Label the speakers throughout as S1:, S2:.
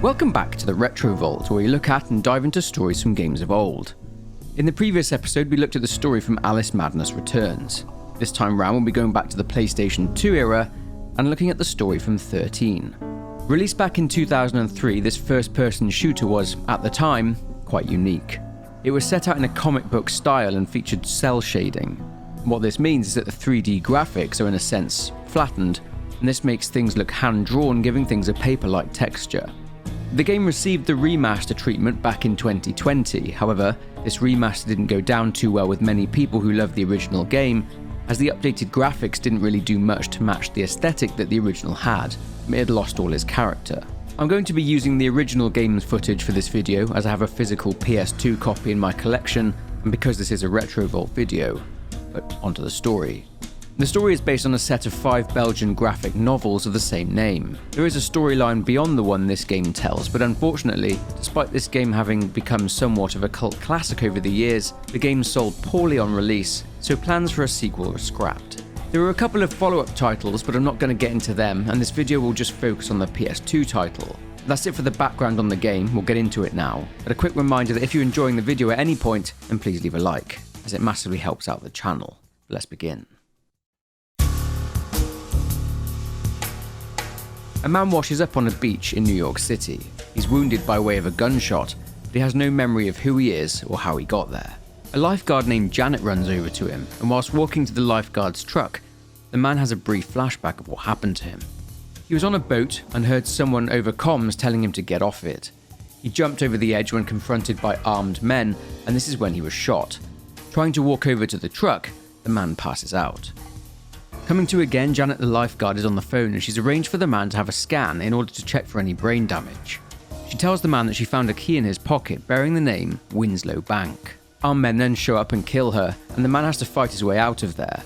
S1: Welcome back to the Retro Vault, where we look at and dive into stories from games of old. In the previous episode, we looked at the story from Alice Madness Returns. This time round, we'll be going back to the PlayStation 2 era and looking at the story from 13. Released back in 2003, this first-person shooter was, at the time, quite unique. It was set out in a comic book style and featured cel shading. What this means is that the 3D graphics are in a sense flattened, and this makes things look hand-drawn, giving things a paper-like texture. The game received the remaster treatment back in 2020, however, this remaster didn't go down too well with many people who loved the original game, as the updated graphics didn't really do much to match the aesthetic that the original had. It had lost all its character. I'm going to be using the original game's footage for this video, as I have a physical PS2 copy in my collection, and because this is a Retro Vault video. But onto the story. The story is based on a set of 5 Belgian graphic novels of the same name. There is a storyline beyond the one this game tells, but unfortunately, despite this game having become somewhat of a cult classic over the years, the game sold poorly on release, so plans for a sequel were scrapped. There were a couple of follow-up titles, but I'm not going to get into them, and this video will just focus on the PS2 title. That's it for the background on the game, we'll get into it now. But a quick reminder that if you're enjoying the video at any point, then please leave a like, as it massively helps out the channel. Let's begin. A man washes up on a beach in New York City. He's wounded by way of a gunshot, but he has no memory of who he is or how he got there. A lifeguard named Janet runs over to him, and whilst walking to the lifeguard's truck, the man has a brief flashback of what happened to him. He was on a boat and heard someone over comms telling him to get off it. He jumped over the edge when confronted by armed men, and this is when he was shot. Trying to walk over to the truck, the man passes out. Coming to again, Janet the lifeguard is on the phone and she's arranged for the man to have a scan in order to check for any brain damage. She tells the man that she found a key in his pocket bearing the name Winslow Bank. Armed men then show up and kill her, and the man has to fight his way out of there.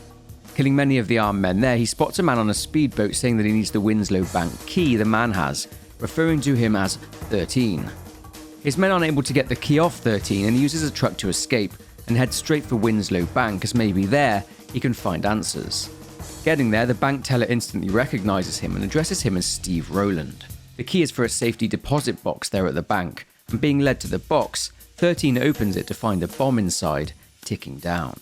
S1: Killing many of the armed men there, he spots a man on a speedboat saying that he needs the Winslow Bank key the man has, referring to him as 13. His men aren't able to get the key off 13 and he uses a truck to escape and heads straight for Winslow Bank, as maybe there he can find answers. Getting there, the bank teller instantly recognises him and addresses him as Steve Rowland. The key is for a safety deposit box there at the bank, and being led to the box, 13 opens it to find a bomb inside, ticking down.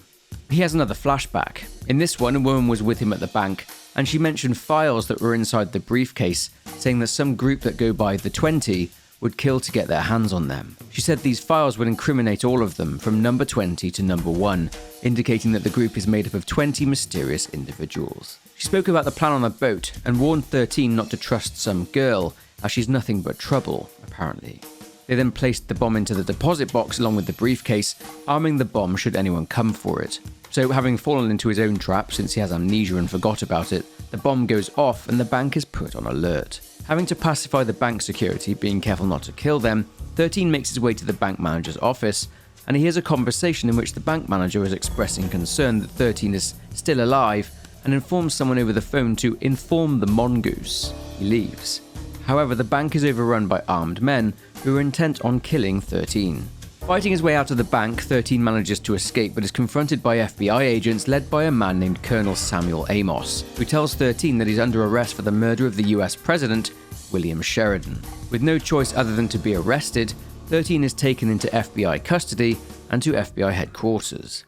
S1: He has another flashback. In this one, a woman was with him at the bank, and she mentioned files that were inside the briefcase, saying that some group that go by the 20 would kill to get their hands on them. She said these files would incriminate all of them, from number 20 to number 1, indicating that the group is made up of 20 mysterious individuals. She spoke about the plan on the boat, and warned 13 not to trust some girl, as she's nothing but trouble, apparently. They then placed the bomb into the deposit box along with the briefcase, arming the bomb should anyone come for it. So, having fallen into his own trap since he has amnesia and forgot about it, the bomb goes off and the bank is put on alert. Having to pacify the bank security, being careful not to kill them, 13 makes his way to the bank manager's office, and he hears a conversation in which the bank manager is expressing concern that 13 is still alive and informs someone over the phone to inform the mongoose. He leaves. However, the bank is overrun by armed men who are intent on killing 13. Fighting his way out of the bank, 13 manages to escape but is confronted by FBI agents led by a man named Colonel Samuel Amos, who tells 13 that he's under arrest for the murder of the US President, William Sheridan. With no choice other than to be arrested, 13 is taken into FBI custody and to FBI headquarters.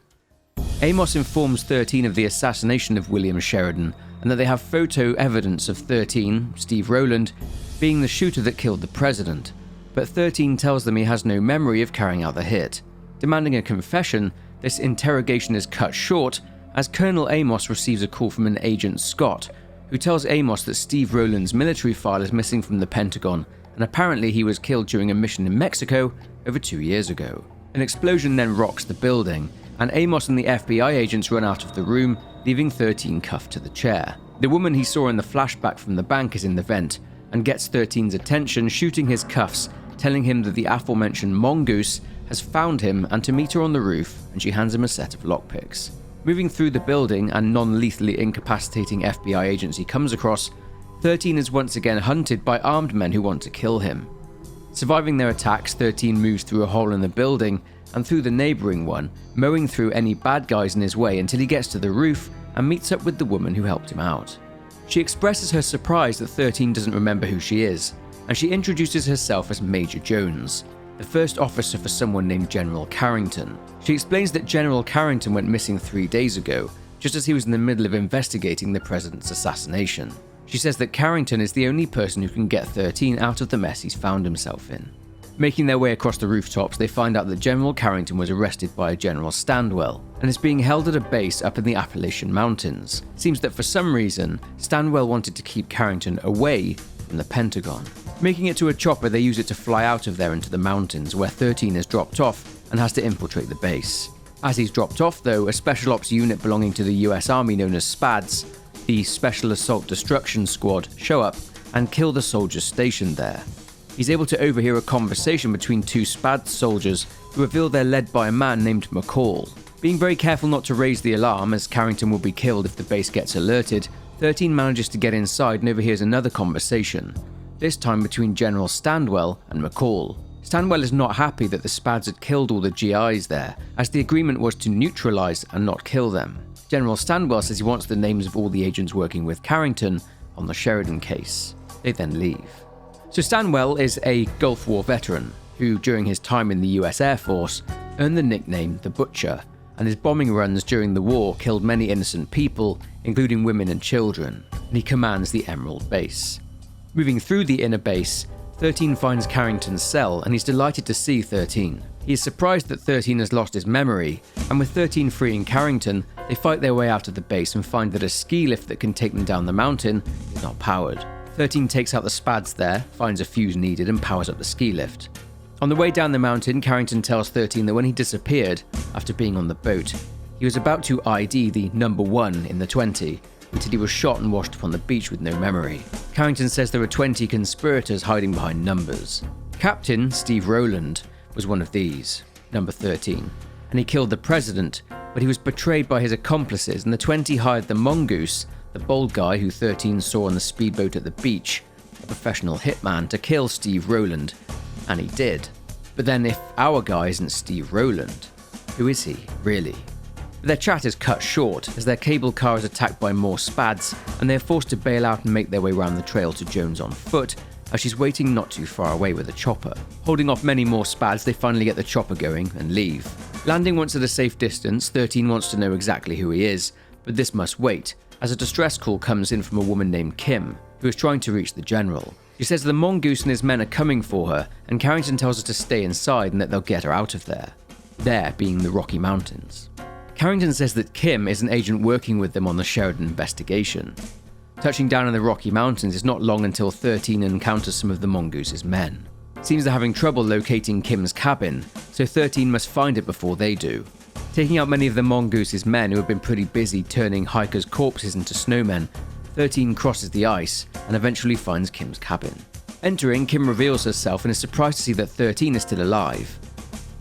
S1: Amos informs 13 of the assassination of William Sheridan and that they have photo evidence of 13, Steve Rowland, being the shooter that killed the president. But 13 tells them he has no memory of carrying out the hit. Demanding a confession, this interrogation is cut short as Colonel Amos receives a call from an Agent Scott, who tells Amos that Steve Rowland's military file is missing from the Pentagon, and apparently he was killed during a mission in Mexico over 2 years ago. An explosion then rocks the building, and Amos and the FBI agents run out of the room, leaving 13 cuffed to the chair. The woman he saw in the flashback from the bank is in the vent, and gets 13's attention, shooting his cuffs, telling him that the aforementioned mongoose has found him and to meet her on the roof, and she hands him a set of lockpicks. Moving through the building and non-lethally incapacitating FBI agents he comes across, 13 is once again hunted by armed men who want to kill him. Surviving their attacks, 13 moves through a hole in the building and through the neighbouring one, mowing through any bad guys in his way until he gets to the roof and meets up with the woman who helped him out. She expresses her surprise that 13 doesn't remember who she is, and she introduces herself as Major Jones, the first officer for someone named General Carrington. She explains that General Carrington went missing 3 days ago, just as he was in the middle of investigating the president's assassination. She says that Carrington is the only person who can get 13 out of the mess he's found himself in. Making their way across the rooftops, they find out that General Carrington was arrested by a General Standwell and is being held at a base up in the Appalachian Mountains. Seems that for some reason, Standwell wanted to keep Carrington away from the Pentagon. Making it to a chopper, they use it to fly out of there into the mountains, where 13 is dropped off and has to infiltrate the base. As he's dropped off though, a special ops unit belonging to the US Army known as SPADS, the Special Assault Destruction Squad, show up and kill the soldiers stationed there. He's able to overhear a conversation between two SPADS soldiers who reveal they're led by a man named McCall. Being very careful not to raise the alarm, as Carrington will be killed if the base gets alerted, 13 manages to get inside and overhears another conversation, this time between General Standwell and McCall. Standwell is not happy that the SPADS had killed all the GIs there, as the agreement was to neutralize and not kill them. General Standwell says he wants the names of all the agents working with Carrington on the Sheridan case. They then leave. So Standwell is a Gulf War veteran who, during his time in the US Air Force, earned the nickname The Butcher, and his bombing runs during the war killed many innocent people, including women and children, and he commands the Emerald Base. Moving through the inner base, 13 finds Carrington's cell and he's delighted to see 13. He is surprised that 13 has lost his memory, and with 13 freeing Carrington, they fight their way out of the base and find that a ski lift that can take them down the mountain is not powered. 13 takes out the SPADS there, finds a fuse needed and powers up the ski lift. On the way down the mountain, Carrington tells 13 that when he disappeared after being on the boat, he was about to ID the number 1 in the 20, until he was shot and washed up on the beach with no memory. Carrington says there were 20 conspirators hiding behind numbers. Captain Steve Rowland was one of these, number 13, and he killed the president, but he was betrayed by his accomplices, and the 20 hired the mongoose, the bald guy who 13 saw on the speedboat at the beach, a professional hitman, to kill Steve Rowland, and he did. But then if our guy isn't Steve Rowland, who is he, really? Their chat is cut short as their cable car is attacked by more SPADS and they are forced to bail out and make their way around the trail to Jones on foot as she's waiting not too far away with a chopper. Holding off many more SPADS, they finally get the chopper going and leave. Landing once at a safe distance, 13 wants to know exactly who he is, but this must wait as a distress call comes in from a woman named Kim, who is trying to reach the general. She says the mongoose and his men are coming for her, and Carrington tells her to stay inside and that they'll get her out of there. There being the Rocky Mountains. Carrington says that Kim is an agent working with them on the Sheridan investigation. Touching down in the Rocky Mountains is not long until 13 encounters some of the mongoose's men. Seems they're having trouble locating Kim's cabin, so 13 must find it before they do. Taking out many of the mongoose's men who have been pretty busy turning hikers' corpses into snowmen, 13 crosses the ice and eventually finds Kim's cabin. Entering, Kim reveals herself and is surprised to see that 13 is still alive.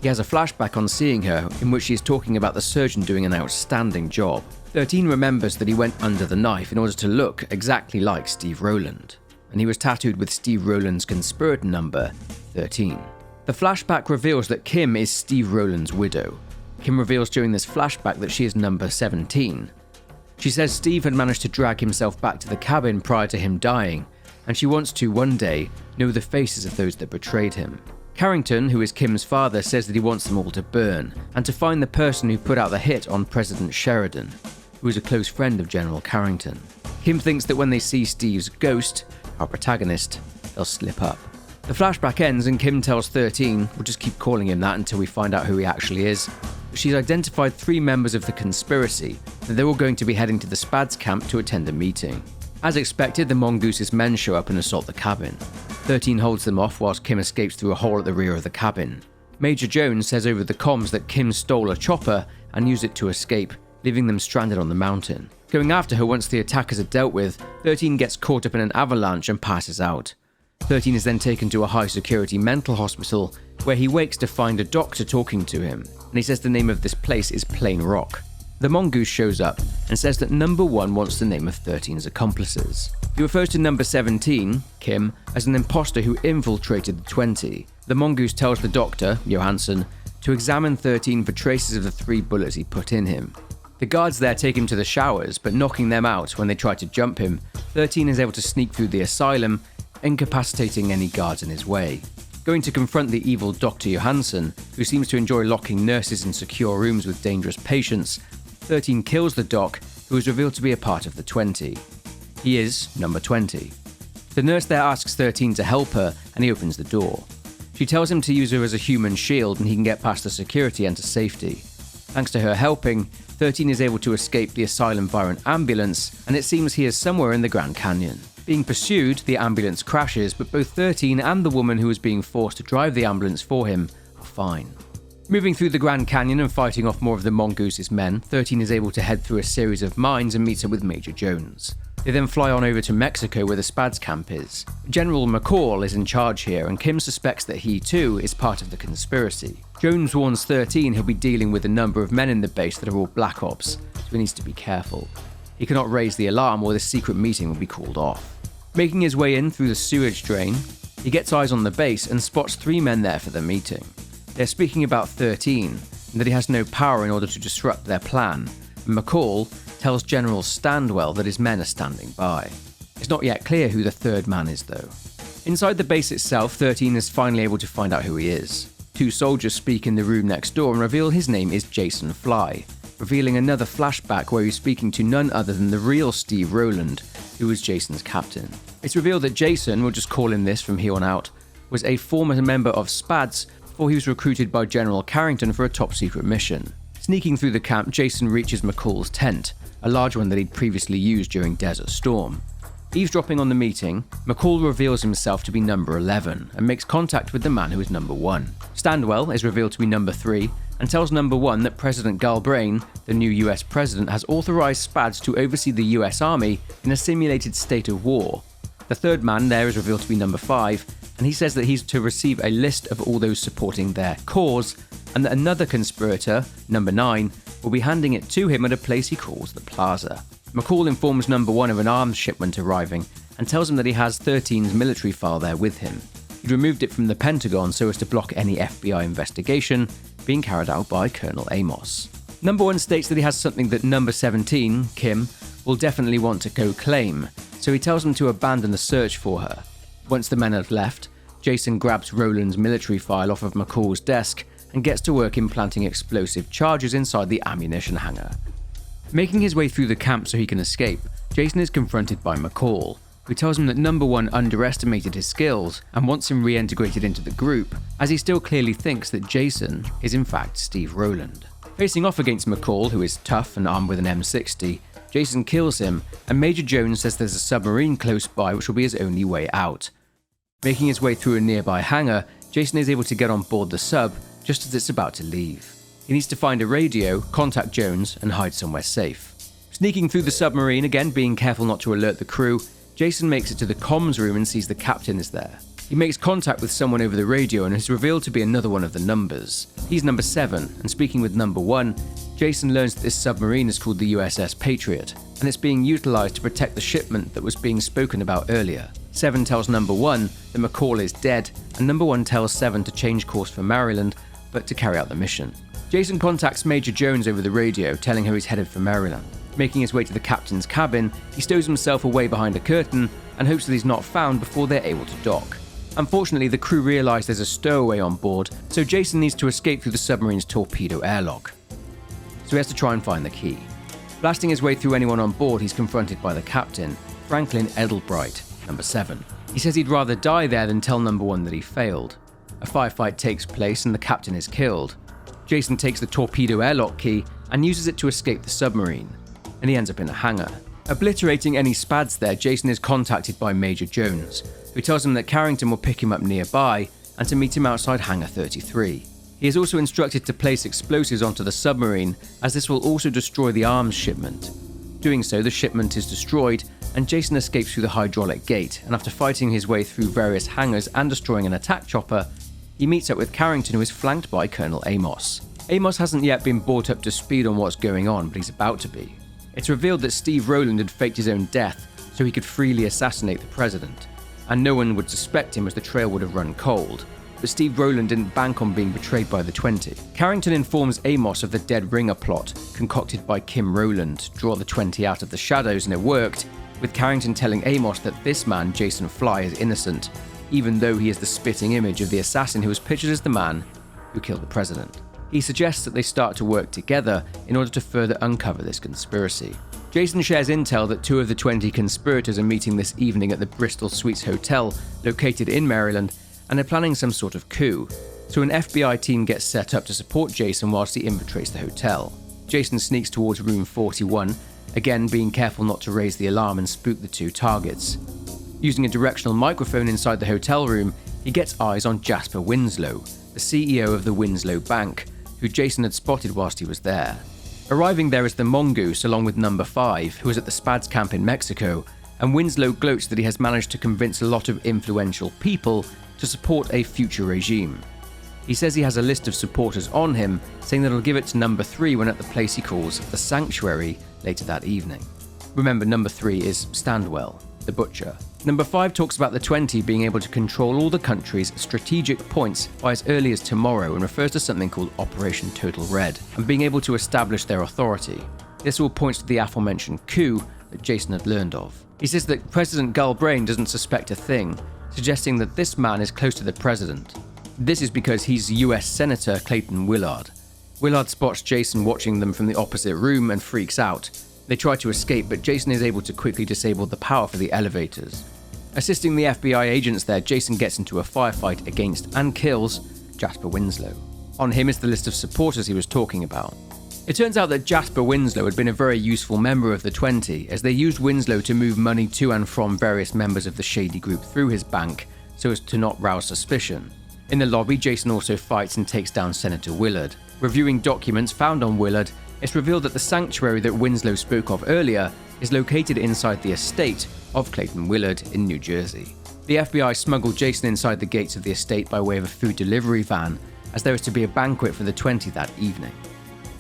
S1: He has a flashback on seeing her, in which she is talking about the surgeon doing an outstanding job. 13 remembers that he went under the knife in order to look exactly like Steve Rowland, and he was tattooed with Steve Rowland's conspirator number, 13. The flashback reveals that Kim is Steve Rowland's widow. Kim reveals during this flashback that she is number 17. She says Steve had managed to drag himself back to the cabin prior to him dying, and she wants to, one day, know the faces of those that betrayed him. Carrington, who is Kim's father, says that he wants them all to burn, and to find the person who put out the hit on President Sheridan, who is a close friend of General Carrington. Kim thinks that when they see Steve's ghost, our protagonist, they'll slip up. The flashback ends and Kim tells 13, we'll just keep calling him that until we find out who he actually is, but she's identified 3 members of the conspiracy, and they're all going to be heading to the SPADS camp to attend a meeting. As expected, the mongoose's men show up and assault the cabin. 13 holds them off whilst Kim escapes through a hole at the rear of the cabin. Major Jones says over the comms that Kim stole a chopper and used it to escape, leaving them stranded on the mountain. Going after her once the attackers are dealt with, 13 gets caught up in an avalanche and passes out. 13 is then taken to a high-security mental hospital, where he wakes to find a doctor talking to him, and he says the name of this place is Plain Rock. The mongoose shows up and says that number 1 wants the name of 13's accomplices. He refers to number 17, Kim, as an imposter who infiltrated the 20. The mongoose tells the doctor, Johansson, to examine 13 for traces of the 3 bullets he put in him. The guards there take him to the showers, but knocking them out when they try to jump him, 13 is able to sneak through the asylum incapacitating any guards in his way. Going to confront the evil Dr. Johansson, who seems to enjoy locking nurses in secure rooms with dangerous patients, 13 kills the doc, who is revealed to be a part of the 20. He is number 20. The nurse there asks 13 to help her, and he opens the door. She tells him to use her as a human shield and he can get past the security and to safety. Thanks to her helping, 13 is able to escape the asylum via an ambulance, and it seems he is somewhere in the Grand Canyon. Being pursued, the ambulance crashes, but both 13 and the woman who is being forced to drive the ambulance for him are fine. Moving through the Grand Canyon and fighting off more of the Mongoose's men, 13 is able to head through a series of mines and meets up with Major Jones. They then fly on over to Mexico where the Spads camp is. General McCall is in charge here, and Kim suspects that he too is part of the conspiracy. Jones warns 13 he'll be dealing with a number of men in the base that are all Black Ops, so he needs to be careful. He cannot raise the alarm or this secret meeting will be called off. Making his way in through the sewage drain, he gets eyes on the base and spots 3 men there for the meeting. They're speaking about 13, and that he has no power in order to disrupt their plan, and McCall tells General Standwell that his men are standing by. It's not yet clear who the third man is though. Inside the base itself, 13 is finally able to find out who he is. 2 soldiers speak in the room next door and reveal his name is Jason Fly, revealing another flashback where he's speaking to none other than the real Steve Rowland, who was Jason's captain. It's revealed that Jason, we'll just call him this from here on out, was a former member of SPADS before he was recruited by General Carrington for a top-secret mission. Sneaking through the camp, Jason reaches McCall's tent, a large one that he'd previously used during Desert Storm. Eavesdropping on the meeting, McCall reveals himself to be number 11 and makes contact with the man who is number 1. Standwell is revealed to be number 3 and tells number 1 that President Galbraith, the new US president, has authorized SPADS to oversee the US Army in a simulated state of war. The third man there is revealed to be number 5, and he says that he's to receive a list of all those supporting their cause, and that another conspirator, number 9, will be handing it to him at a place he calls the Plaza. McCall informs number 1 of an arms shipment arriving, and tells him that he has 13's military file there with him. He'd removed it from the Pentagon so as to block any FBI investigation being carried out by Colonel Amos. Number 1 states that he has something that number 17, Kim, will definitely want to go claim, so he tells him to abandon the search for her. Once the men have left, Jason grabs Rowland's military file off of McCall's desk and gets to work implanting explosive charges inside the ammunition hangar. Making his way through the camp so he can escape, Jason is confronted by McCall, who tells him that number 1 underestimated his skills and wants him reintegrated into the group, as he still clearly thinks that Jason is in fact Steve Rowland. Facing off against McCall, who is tough and armed with an M60, Jason kills him, and Major Jones says there's a submarine close by which will be his only way out. Making his way through a nearby hangar, Jason is able to get on board the sub just as it's about to leave. He needs to find a radio, contact Jones, and hide somewhere safe. Sneaking through the submarine, again being careful not to alert the crew, Jason makes it to the comms room and sees the captain is there. He makes contact with someone over the radio and is revealed to be another one of the numbers. He's number 7, and speaking with number 1, Jason learns that this submarine is called the USS Patriot, and it's being utilized to protect the shipment that was being spoken about earlier. 7 tells number 1 that McCall is dead, and number 1 tells 7 to change course for Maryland, but to carry out the mission. Jason contacts Major Jones over the radio, telling her he's headed for Maryland. Making his way to the captain's cabin, he stows himself away behind a curtain and hopes that he's not found before they're able to dock. Unfortunately, the crew realise there's a stowaway on board, so Jason needs to escape through the submarine's torpedo airlock. So he has to try and find the key. Blasting his way through anyone on board, he's confronted by the captain, Franklin Edelbright, number 7. He says he'd rather die there than tell number 1 that he failed. A firefight takes place and the captain is killed. Jason takes the torpedo airlock key and uses it to escape the submarine, and he ends up in a hangar. Obliterating any SPADs there, Jason is contacted by Major Jones, who tells him that Carrington will pick him up nearby and to meet him outside Hangar 33. He is also instructed to place explosives onto the submarine, as this will also destroy the arms shipment. Doing so, the shipment is destroyed, and Jason escapes through the hydraulic gate, and after fighting his way through various hangars and destroying an attack chopper, he meets up with Carrington, who is flanked by Colonel Amos. Amos hasn't yet been brought up to speed on what's going on, but he's about to be. It's revealed that Steve Rowland had faked his own death so he could freely assassinate the president, and no one would suspect him as the trail would have run cold. But Steve Rowland didn't bank on being betrayed by the 20. Carrington informs Amos of the dead ringer plot concocted by Kim Rowland to draw the 20 out of the shadows, and it worked, with Carrington telling Amos that this man, Jason Fly, is innocent, even though he is the spitting image of the assassin who was pictured as the man who killed the president. He suggests that they start to work together in order to further uncover this conspiracy. Jason shares intel that 2 of the 20 conspirators are meeting this evening at the Bristol Suites Hotel, located in Maryland, and are planning some sort of coup. So an FBI team gets set up to support Jason whilst he infiltrates the hotel. Jason sneaks towards room 41, again being careful not to raise the alarm and spook the 2 targets. Using a directional microphone inside the hotel room, he gets eyes on Jasper Winslow, the CEO of the Winslow Bank, who Jason had spotted whilst he was there. Arriving there is the Mongoose along with Number 5, who is at the Spads camp in Mexico, and Winslow gloats that he has managed to convince a lot of influential people to support a future regime. He says he has a list of supporters on him, saying that he'll give it to Number 3 when at the place he calls the Sanctuary later that evening. Remember, Number 3 is Standwell, the butcher. Number 5 talks about the 20 being able to control all the country's strategic points by as early as tomorrow and refers to something called Operation Total Red, and being able to establish their authority. This all points to the aforementioned coup that Jason had learned of. He says that President Galbraith doesn't suspect a thing, suggesting that this man is close to the president. This is because he's US Senator Clayton Willard. Willard spots Jason watching them from the opposite room and freaks out. They try to escape, but Jason is able to quickly disable the power for the elevators. Assisting the FBI agents there, Jason gets into a firefight against and kills Jasper Winslow. On him is the list of supporters he was talking about. It turns out that Jasper Winslow had been a very useful member of the 20, as they used Winslow to move money to and from various members of the shady group through his bank so as to not rouse suspicion. In the lobby, Jason also fights and takes down Senator Willard. Reviewing documents found on Willard, it's revealed that the sanctuary that Winslow spoke of earlier is located inside the estate of Clayton Willard in New Jersey. The FBI smuggled Jason inside the gates of the estate by way of a food delivery van, as there is to be a banquet for the 20 that evening.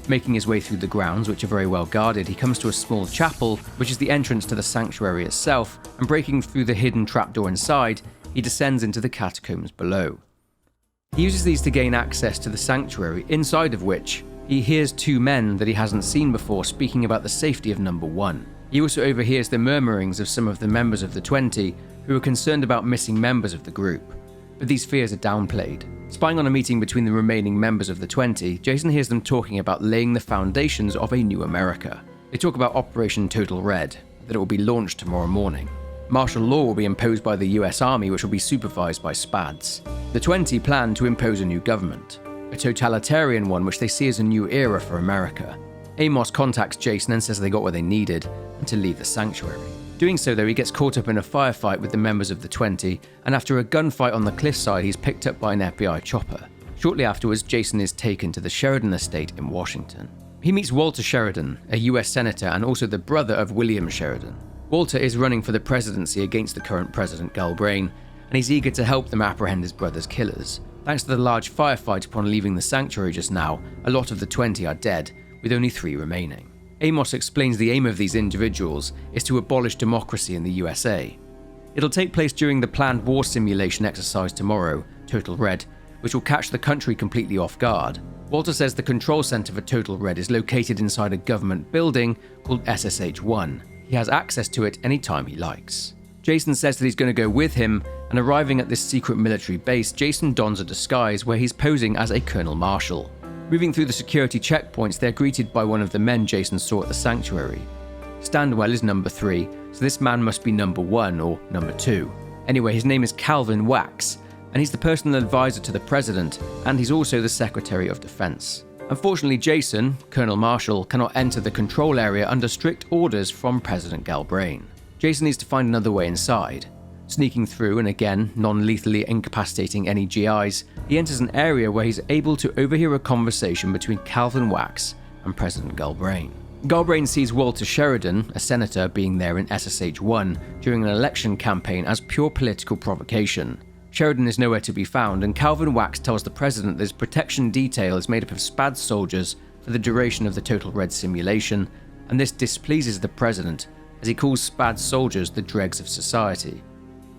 S1: Making his way through the grounds, which are very well guarded, he comes to a small chapel, which is the entrance to the sanctuary itself, and breaking through the hidden trapdoor inside, he descends into the catacombs below. He uses these to gain access to the sanctuary, inside of which he hears 2 men that he hasn't seen before speaking about the safety of Number 1. He also overhears the murmurings of some of the members of the 20 who are concerned about missing members of the group, but these fears are downplayed. Spying on a meeting between the remaining members of the 20, Jason hears them talking about laying the foundations of a new America. They talk about Operation Total Red, that it will be launched tomorrow morning. Martial law will be imposed by the US Army, which will be supervised by Spads. The 20 plan to impose a new government, a totalitarian one which they see as a new era for America. Amos contacts Jason and says they got what they needed and to leave the sanctuary. Doing so though, he gets caught up in a firefight with the members of the 20, and after a gunfight on the cliffside, he's picked up by an FBI chopper. Shortly afterwards, Jason is taken to the Sheridan estate in Washington. He meets Walter Sheridan, a US senator and also the brother of William Sheridan. Walter is running for the presidency against the current president Galbraith, and he's eager to help them apprehend his brother's killers. Thanks to the large firefight upon leaving the sanctuary just now, a lot of the 20 are dead, with only 3 remaining. Amos explains the aim of these individuals is to abolish democracy in the USA. It'll take place during the planned war simulation exercise tomorrow, Total Red, which will catch the country completely off guard. Walter says the control center for Total Red is located inside a government building called SSH-1. He has access to it anytime he likes. Jason says that he's going to go with him, and arriving at this secret military base, Jason dons a disguise where he's posing as a Colonel Marshall. Moving through the security checkpoints, they're greeted by one of the men Jason saw at the sanctuary. Standwell is Number 3, so this man must be Number 1 or Number 2. Anyway, his name is Calvin Wax, and he's the personal advisor to the president, and he's also the Secretary of Defense. Unfortunately, Jason, Colonel Marshall, cannot enter the control area under strict orders from President Galbraith. Jason needs to find another way inside. Sneaking through and again, non-lethally incapacitating any GIs, he enters an area where he's able to overhear a conversation between Calvin Wax and President Galbraith. Galbraith sees Walter Sheridan, a senator, being there in SSH-1 during an election campaign as pure political provocation. Sheridan is nowhere to be found, and Calvin Wax tells the president that his protection detail is made up of Spads soldiers for the duration of the Total Red simulation, and this displeases the president as he calls Spads soldiers the dregs of society.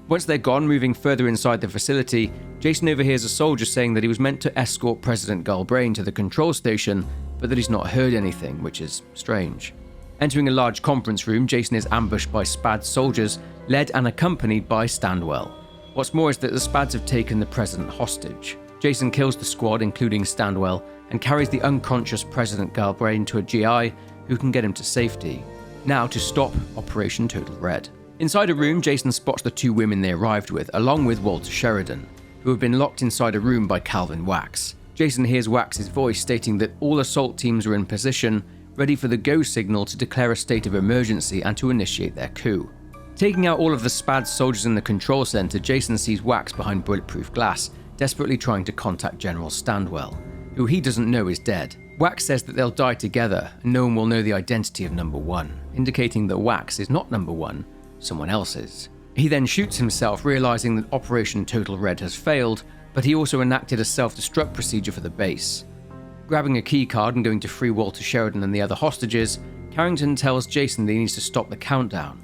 S1: Once they're gone, moving further inside the facility, Jason overhears a soldier saying that he was meant to escort President Galbraith to the control station, but that he's not heard anything, which is strange. Entering a large conference room, Jason is ambushed by SPAD soldiers, led and accompanied by Standwell. What's more is that the SPADs have taken the president hostage. Jason kills the squad, including Standwell, and carries the unconscious President Galbraith to a GI who can get him to safety. Now to stop Operation Total Red. Inside a room, Jason spots the 2 women they arrived with, along with Walter Sheridan, who have been locked inside a room by Calvin Wax. Jason hears Wax's voice stating that all assault teams are in position, ready for the go signal to declare a state of emergency and to initiate their coup. Taking out all of the SPAD soldiers in the control center, Jason sees Wax behind bulletproof glass, desperately trying to contact General Standwell, who he doesn't know is dead. Wax says that they'll die together and no one will know the identity of number 1, indicating that Wax is not number 1, someone else is. He then shoots himself, realizing that Operation Total Red has failed, but he also enacted a self-destruct procedure for the base. Grabbing a keycard and going to free Walter Sheridan and the other hostages, Carrington tells Jason that he needs to stop the countdown.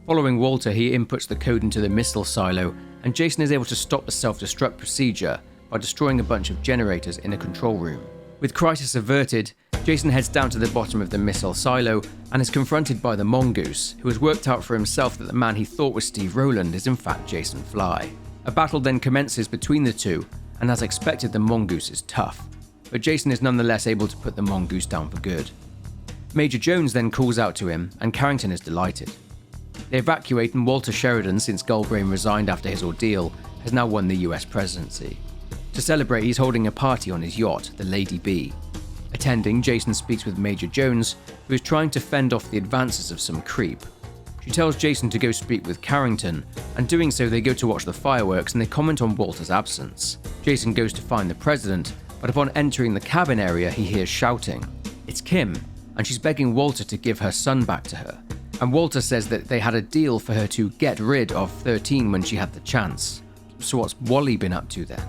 S1: Following Walter, he inputs the code into the missile silo, and Jason is able to stop the self-destruct procedure by destroying a bunch of generators in a control room. With crisis averted, Jason heads down to the bottom of the missile silo and is confronted by the Mongoose, who has worked out for himself that the man he thought was Steve Rowland is in fact Jason Fly. A battle then commences between the two, and as expected, the Mongoose is tough, but Jason is nonetheless able to put the Mongoose down for good. Major Jones then calls out to him, and Carrington is delighted. They evacuate, and Walter Sheridan, since Galbraith resigned after his ordeal, has now won the US presidency. To celebrate, he's holding a party on his yacht, the Lady B. Attending, Jason speaks with Major Jones, who is trying to fend off the advances of some creep. She tells Jason to go speak with Carrington, and doing so they go to watch the fireworks and they comment on Walter's absence. Jason goes to find the president, but upon entering the cabin area he hears shouting. It's Kim, and she's begging Walter to give her son back to her. And Walter says that they had a deal for her to get rid of 13 when she had the chance. So what's Wally been up to then?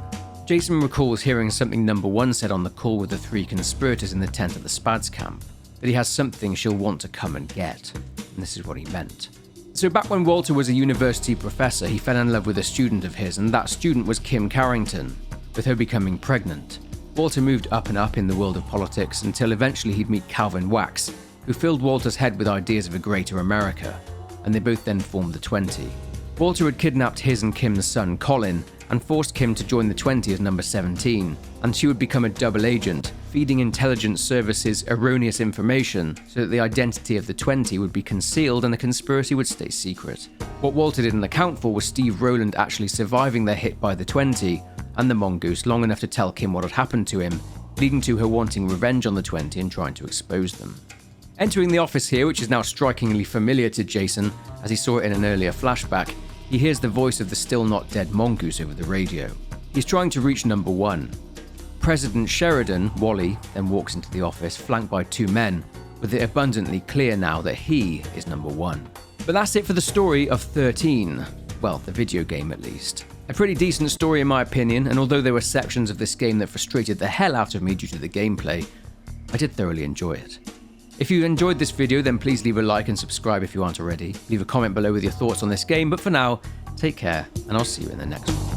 S1: Jason recalls hearing something number 1 said on the call with the 3 conspirators in the tent at the SPAD's camp, that he has something she'll want to come and get. And this is what he meant. So back when Walter was a university professor, he fell in love with a student of his, and that student was Kim Carrington, with her becoming pregnant. Walter moved up and up in the world of politics until eventually he'd meet Calvin Wax, who filled Walter's head with ideas of a greater America, and they both then formed the 20. Walter had kidnapped his and Kim's son, Colin, and forced Kim to join the 20 as number 17, and she would become a double agent, feeding intelligence services erroneous information so that the identity of the 20 would be concealed and the conspiracy would stay secret. What Walter didn't account for was Steve Rowland actually surviving their hit by the 20 and the Mongoose long enough to tell Kim what had happened to him, leading to her wanting revenge on the 20 and trying to expose them. Entering the office here, which is now strikingly familiar to Jason, as he saw it in an earlier flashback, he hears the voice of the still not dead Mongoose over the radio. He's trying to reach number 1. President Sheridan, Wally, then walks into the office, flanked by 2 men, with it abundantly clear now that he is number 1. But that's it for the story of 13. Well, the video game at least. A pretty decent story in my opinion, and although there were sections of this game that frustrated the hell out of me due to the gameplay, I did thoroughly enjoy it. If you enjoyed this video, then please leave a like and subscribe if you aren't already. Leave a comment below with your thoughts on this game, but for now, take care, and I'll see you in the next one.